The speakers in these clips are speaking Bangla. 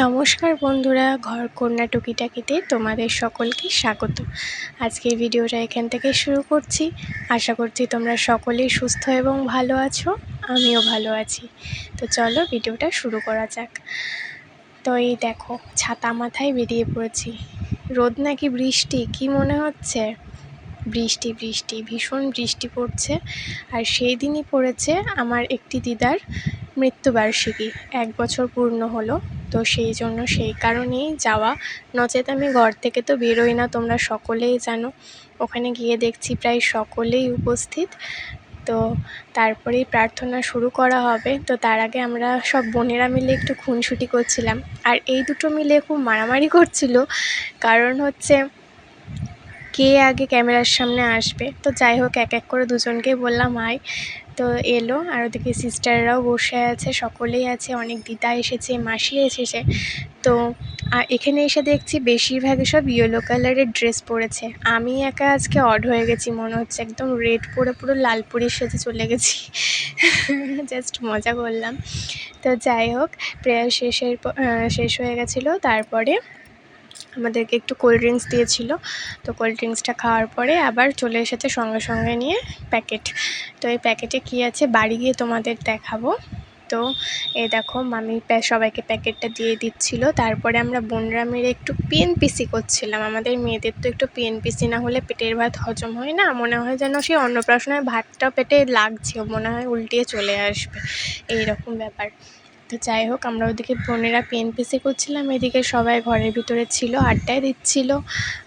নমস্কার বন্ধুরা, ঘর কন্যা টুকিটাকিতে তোমাদের সকলকে স্বাগত। আজকের ভিডিওটা এখান থেকে শুরু করছি। আশা করছি তোমরা সকলেই সুস্থ এবং ভালো আছো, আমিও ভালো আছি। তো চলো ভিডিওটা শুরু করা যাক। তো এই দেখো, ছাতা মাথায় বেরিয়ে পড়েছি। রোদ নাকি বৃষ্টি কি মনে হচ্ছে? বৃষ্টি বৃষ্টি ভীষণ বৃষ্টি পড়ছে। আর সেই দিনই পড়েছে আমার একটি দিদার মৃত্যুবার্ষিকী, 1 বছর পূর্ণ হলো। তো সেই জন্য সেই কারণেই যাওয়া, নচেত আমি ঘর থেকে তো বেরোই না, তোমরা সকলেই জানো। ওখানে গিয়ে দেখছি প্রায় সকলেই উপস্থিত। তো তারপরেই প্রার্থনা শুরু করা হবে। তো তার আগে আমরা সব বোনেরা মিলে একটু খুনসুটি করছিলাম। আর এই দুটো মিলে খুব মারামারি করছিল, কারণ হচ্ছে কে আগে ক্যামেরার সামনে আসবে। তো যাই হোক, এক এক করে দুজনকেই বললাম আয়। তো এলো, আর ওদিকে সিস্টাররাও বসে আছে, সকলেই আছে, অনেক দিদা এসেছে, মাসি এসেছে। তো এখানে এসে দেখছি বেশিরভাগই সব ইয়েলো কালারের ড্রেস পরেছে। আমি একা আজকে অড হয়ে গেছি মনে হচ্ছে, একদম রেড পরে পুরো লালপুরির সাথে চলে গেছি। জাস্ট মজা করলাম। তো যাই হোক, প্রেয়ার শেষ হয়ে গেছিলো। তারপরে আমাদেরকে একটু কোল্ড ড্রিঙ্কস দিয়েছিল। তো কোল্ড ড্রিঙ্কসটা খাওয়ার পরে আবার চলে এসেছে সঙ্গে সঙ্গে নিয়ে প্যাকেট। তো এই প্যাকেটে কী আছে বাড়ি গিয়ে তোমাদের দেখাবো। তো এই দেখো, মামি সবাইকে প্যাকেটটা দিয়ে দিচ্ছিল। তারপরে আমরা বোনরা মিলে একটু পিএনপিসি করছিলাম। আমাদের মেয়েদের তো একটু পিএনপিসি না হলে পেটের ভাত হজম হয় না, মনে হয় যেন সেই অন্নপ্রাশনের ভাতটা পেটে লাগছে, মনে হয় উল্টিয়ে চলে আসবে, এইরকম ব্যাপার। তো যাই হোক, আমরা ওদিকে বোনেরা পিএনপিসি করছিলাম, এদিকে সবাই ঘরের ভিতরে ছিল, আড্ডায় দিচ্ছিল।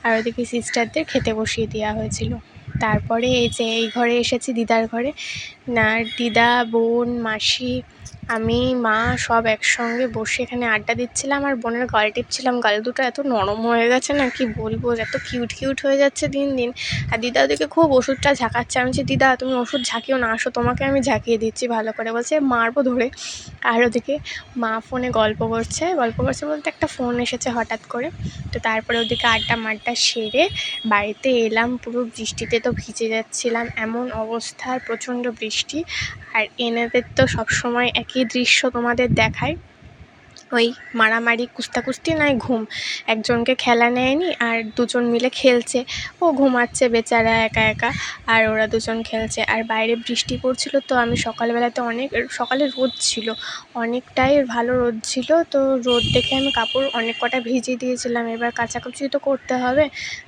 আর ওদিকে সিস্টারদের খেতে বসিয়ে দেওয়া হয়েছিল। তারপরে এই যে এই ঘরে এসেছি, দিদার ঘরে। না, দিদা, বোন, মাসি, আমি, মা সব একসঙ্গে বসে এখানে আড্ডা দিচ্ছিলাম। আর বোনের গাল টিপছিলাম। গাল দুটো এত নরম হয়ে গেছে না, কি বলবো, এত কিউট কিউট হয়ে যাচ্ছে দিন দিন। আর দিদা ওদিকে খুব ওষুধটা ঝাঁকাচ্ছে। আমি বলছি, দিদা তুমি ওষুধ ঝাঁকিও না, আসো তোমাকে আমি ঝাঁকিয়ে দিচ্ছি ভালো করে। বলছে মারবো ধরে। আর ওদিকে মা ফোনে গল্প করছে বলতে একটা ফোন এসেছে হঠাৎ করে। তো তারপরে ওদিকে আড্ডা মাড্ডা সেরে বাড়িতে এলাম। পুরো বৃষ্টিতে তো ভিজে যাচ্ছিলাম, এমন অবস্থা, প্রচণ্ড বৃষ্টি। আর এনাদের তো সবসময় একই দৃশ্য তোমাদের দেখায়, ওই মারামারি, কুস্তাকুস্তি, নয় ঘুম। একজনকে খেলা নেয়নি আর দুজন মিলে খেলছে, ও ঘুমাচ্ছে বেচারা একা একা, আর ওরা দুজন খেলছে। আর বাইরে বৃষ্টি পড়ছিল। তো আমি সকালবেলাতে সকালে রোদ ছিল, অনেকটাই ভালো রোদ ছিল। তো রোদ দেখে আমি কাপড় অনেক কটা ভিজিয়ে দিয়েছিলাম। এবার কাচাকুচি তো করতে হবে,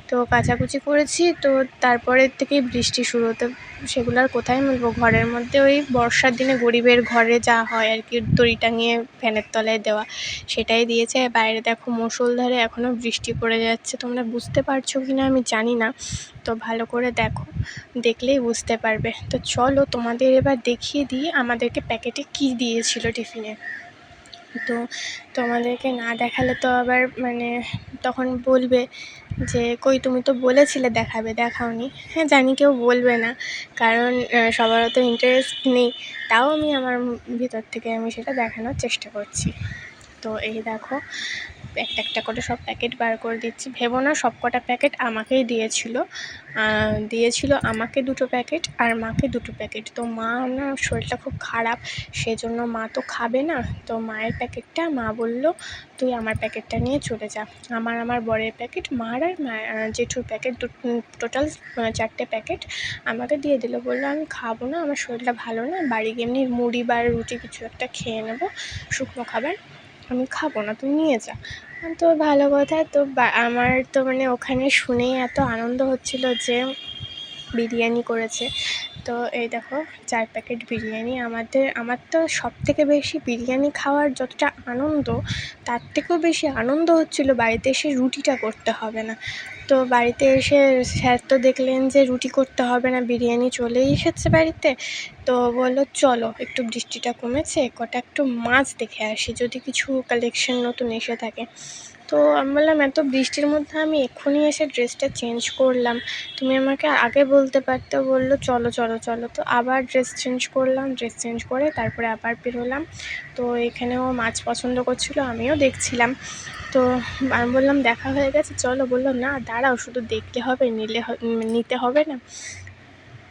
তো কাচাকুচি করেছি। তো তারপরের থেকেই বৃষ্টি শুরু হতে, সেগুলো আর কোথায় মিলবো, ঘরের মধ্যে ওই বর্ষার দিনে গরিবের ঘরে যা হয় আর কি, দড়ি টাঙিয়ে ফ্যানের তলায় দেওয়া, সেটাই দিয়েছে। বাইরে দেখো মুষলধারে এখনও বৃষ্টি পড়ে যাচ্ছে, তোমরা বুঝতে পারছো কি না আমি জানি না। তো ভালো করে দেখো, দেখলেই বুঝতে পারবে। তো চলো তোমাদের এবার দেখিয়ে দিই আমাদেরকে প্যাকেটে কী দিয়েছিল টিফিনে। তো তোমাদেরকে না দেখালে তো আবার তখন বলবে যে কই তুমি তো বলেছিলে দেখাবে, দেখাওনি। হ্যাঁ জানি কেউ বলবে না, কারণ সবার তো ইন্টারেস্ট নেই। তাও আমি আমার ভিতর থেকে আমি সেটা দেখানোর চেষ্টা করছি। তো এই দেখো, একটা একটা করে সব প্যাকেট বার করে দিচ্ছি। ভেবো না সব কটা প্যাকেট আমাকেই দিয়েছিল আমাকে 2টো প্যাকেট আর মাকে 2টো প্যাকেট। তো মা না শরীরটা খুব খারাপ, সেজন্য মা তো খাবে না। তো মায়ের প্যাকেটটা মা বলল তুই আমার প্যাকেটটা নিয়ে চলে যা। আমার বরের প্যাকেট, মার আর জেঠুর প্যাকেট, টোটাল 4টে প্যাকেট আমাকে দিয়ে দিল। বললো আমি খাবো না, আমার শরীরটা ভালো না, বাড়ি গিয়ে এমনি মুড়ি বা রুটি কিছু একটা খেয়ে নেবো, শুকনো খাবার, আমি খাবো না, তুই নিয়ে যা। তো ভালো কথা। তো আমার তো ওখানে শুনেই এত আনন্দ হচ্ছিল যে বিরিয়ানি করেছে। তো এই দেখো 4 প্যাকেট বিরিয়ানি। আমার তো সবথেকে বেশি বিরিয়ানি খাওয়ার যতটা আনন্দ, তার থেকেও বেশি আনন্দ হচ্ছিল বাড়িতে এসে রুটিটা করতে হবে না। তো বাড়িতে এসে স্যার তো দেখলেন যে রুটি করতে হবে না, বিরিয়ানি চলেই এসেছে বাড়িতে। তো বললো চলো একটু বৃষ্টিটা কমেছে, কটা একটু মাছ দেখে আসি, যদি কিছু কালেকশন নতুন এসে থাকে। তো আমি বললাম এত বৃষ্টির মধ্যে আমি এক্ষুনি এসে ড্রেসটা চেঞ্জ করলাম, তুমি আমাকে আগে বলতে পারতে। বললো চলো চলো চলো। তো আবার ড্রেস চেঞ্জ করলাম, ড্রেস চেঞ্জ করে তারপরে আবার বেরোলাম। তো এখানেও মাছ পছন্দ করছিলো, আমিও দেখছিলাম। তো আমি বললাম দেখা হয়ে গেছে চলো। বললো না দাঁড়াও, শুধু দেখলে হবে, নিতে হবে না।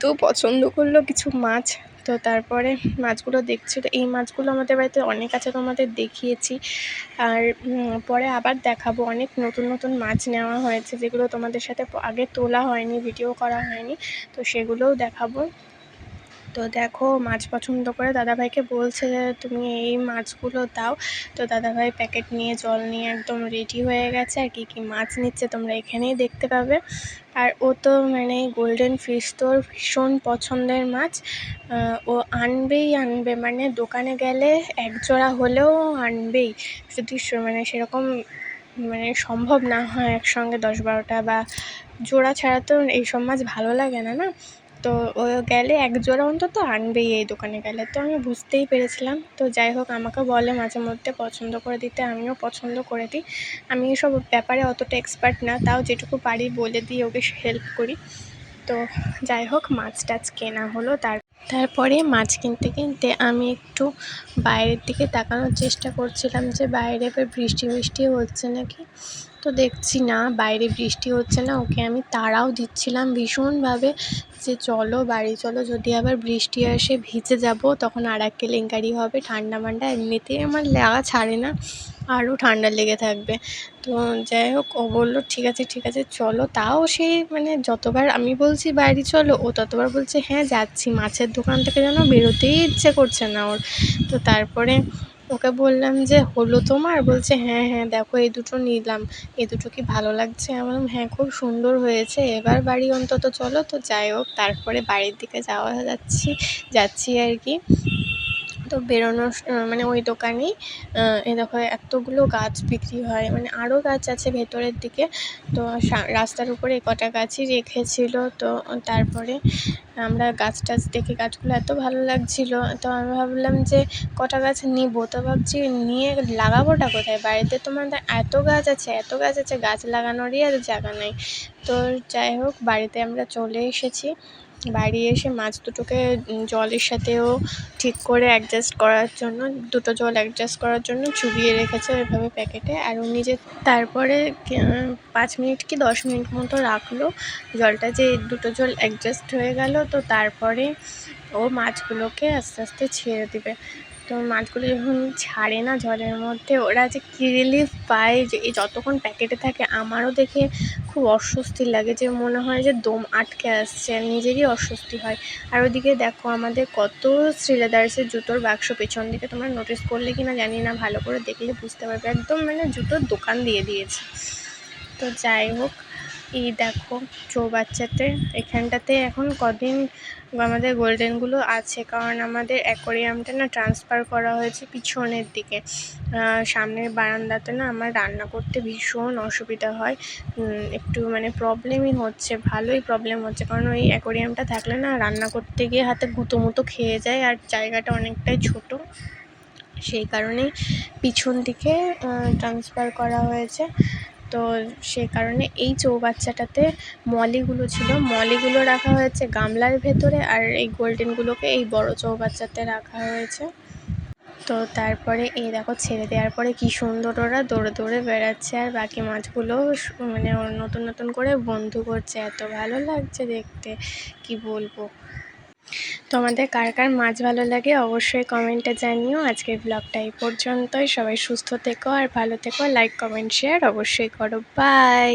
তো পছন্দ করলো কিছু মাছ। তো তারপরে মাছগুলো দেখছিল। এই মাছগুলো আমাদের বাড়িতে অনেক আছে, তোমাদের দেখিয়েছি। আর পরে আবার দেখাবো। অনেক নতুন নতুন মাছ নেওয়া হয়েছে, যেগুলো তোমাদের সাথে আগে তোলা হয়নি, ভিডিও করা হয়নি, তো সেগুলোও দেখাবো। তো দেখো, মাছ পছন্দ করে দাদাভাইকে বলছে যে তুমি এই মাছগুলো দাও। তো দাদাভাই প্যাকেট নিয়ে, জল নিয়ে একদম রেডি হয়ে গেছে। আর কী কী মাছ নিচ্ছে তোমরা এখানেই দেখতে পাবে। আর ও তো মানে গোল্ডেন ফিশ তোর ভীষণ পছন্দের মাছ। ও আনবেই আনবে, মানে দোকানে গেলে এক জোড়া হলেও আনবেই। যদি মানে সেরকম মানে সম্ভব না হয় একসঙ্গে 10-12টা বা জোড়া ছাড়া তো এইসব মাছ ভালো লাগে না, না? তো ও গেলে এক জোড়া অন্তত আনবেই এই দোকানে গেলে। তো আমি বুঝতেই পেরেছিলাম। তো যাই হোক, আমাকে বলে মাঝে মধ্যে পছন্দ করে দিতে, আমিও পছন্দ করে দিই। আমি এসব ব্যাপারে অতটা এক্সপার্ট না, তাও যেটুকু পারি বলে দিই, ওকে হেল্প করি। তো যাই হোক, মাছ টাছ কেনা হলো। তারপরে মাছ কিনতে কিনতে আমি একটু বাইরের দিকে তাকানোর চেষ্টা করছিলাম যে বাইরে এবার বৃষ্টি হচ্ছে নাকি। তো দেখছি না, বাইরে বৃষ্টি হচ্ছে না। ওকে আমি তাড়াও দিচ্ছিলাম ভীষণভাবে যে চলো বাড়ি চলো, যদি আবার বৃষ্টি আসে ভিজে যাব, তখন আর এক কেলেঙ্কারি হবে। ঠান্ডা মান্ডা এমনিতেই আমার লাগা ছাড়ে না, আরও ঠান্ডা লেগে থাকবে। তো যাই হোক, ও বললো ঠিক আছে চলো। তাও সেই মানে যতবার আমি বলছি বাড়ি চলো, ও ততবার বলছে হ্যাঁ যাচ্ছি। মাছের দোকান থেকে যেন বেরোতেই ইচ্ছে করছে না ওর। তো তারপরে ওকে বললাম যে হলো তোমার? বলছে হ্যাঁ দেখো এই দুটো নিলাম, এই দুটো কি ভালো লাগছে? আমি বললাম হ্যাঁ খুব সুন্দর হয়েছে, এবার বাড়ি অন্তত চলো। তো যাই হোক, তারপরে বাড়ির দিকে যাচ্ছি আর কি। তো বেরোনোর মানে ওই দোকানেই এই দেখো এতগুলো গাছ বিক্রি হয়, মানে আরও গাছ আছে ভেতরের দিকে। তো রাস্তার উপরে কটা গাছই রেখেছিল। তো তারপরে আমরা গাছ টাছ দেখে, গাছগুলো এত ভালো লাগছিল। তো আমি ভাবলাম যে কটা গাছ নিব। তো ভাবছি নিয়ে লাগাবোটা কোথায়? বাড়িতে তোমাদের এত গাছ আছে, গাছ লাগানোরই আর জায়গা নেই। তো যাই হোক, বাড়িতে আমরা চলে এসেছি। বাড়ি এসে মাছ দুটোকে জলের সাথেও ঠিক করে অ্যাডজাস্ট করার জন্য, দুটো জল অ্যাডজাস্ট করার জন্য চুবিয়ে রেখেছে ওইভাবে প্যাকেটে। আর ও নিজে তারপরে 5 মিনিট কি 10 মিনিট মতো রাখলো জলটা, যে দুটো জল অ্যাডজাস্ট হয়ে গেল। তো তারপরে ও মাছগুলোকে আস্তে আস্তে ছেড়ে দিবে। তো মাছগুলো যখন ছাড়ে না জলের মধ্যে, ওরা যে কী রিলিফ পায়, যে এই যতক্ষণ প্যাকেটে থাকে আমারও দেখে খুব অস্বস্তি লাগে, যে মনে হয় যে দম আটকে আসছে, নিজেরই অস্বস্তি হয়। আর ওদিকে দেখো আমাদের কত শ্রীলেদার্সের জুতোর বাক্স পেছন দিকে, তোমরা নোটিস করলে কি না জানি না, ভালো করে দেখলে বুঝতে পারবে, একদম মানে জুতোর দোকান দিয়ে দিয়েছে। তো যাই হোক, এই দেখো চৌবাচ্চাতে এখানটাতে এখন কদিন আমাদের গোল্ডেনগুলো আছে, কারণ আমাদের অ্যাকোরিয়ামটা না ট্রান্সফার করা হয়েছে পিছনের দিকে। সামনের বারান্দাতে না আমার রান্না করতে ভীষণ অসুবিধা হয়, একটু মানে প্রবলেমই হচ্ছে, ভালোই প্রবলেম হচ্ছে। কারণ ওই অ্যাকোরিয়ামটা থাকলে না রান্না করতে গিয়ে হাতে গুঁতো খেয়ে যায়, আর জায়গাটা অনেকটাই ছোট, সেই কারণেই পিছন দিকে ট্রান্সফার করা হয়েছে। তো সেই কারণে এই চৌবাচ্চাটাতে মলিগুলো ছিল, মলিগুলো রাখা হয়েছে গামলার ভেতরে, আর এই গোল্ডেনগুলোকে এই বড় চৌবাচ্চাতে রাখা হয়েছে। তো তারপরে এই দেখো ছেড়ে দেওয়ার পরে কি সুন্দর ওরা দৌড়ে দৌড়ে বেড়াচ্ছে, আর বাকি মাছগুলো মানে ওর নতুন করে বন্ধু করছে, এত ভালো লাগছে দেখতে, কি বলবো। তোমাদের কার কার মাছ ভালো লাগে অবশ্যই কমেন্টে জানিও। আজকের ব্লগটা এই পর্যন্তই। সবাই সুস্থ থেকো আর ভালো থেকো, লাইক কমেন্ট শেয়ার অবশ্যই করো। বাই।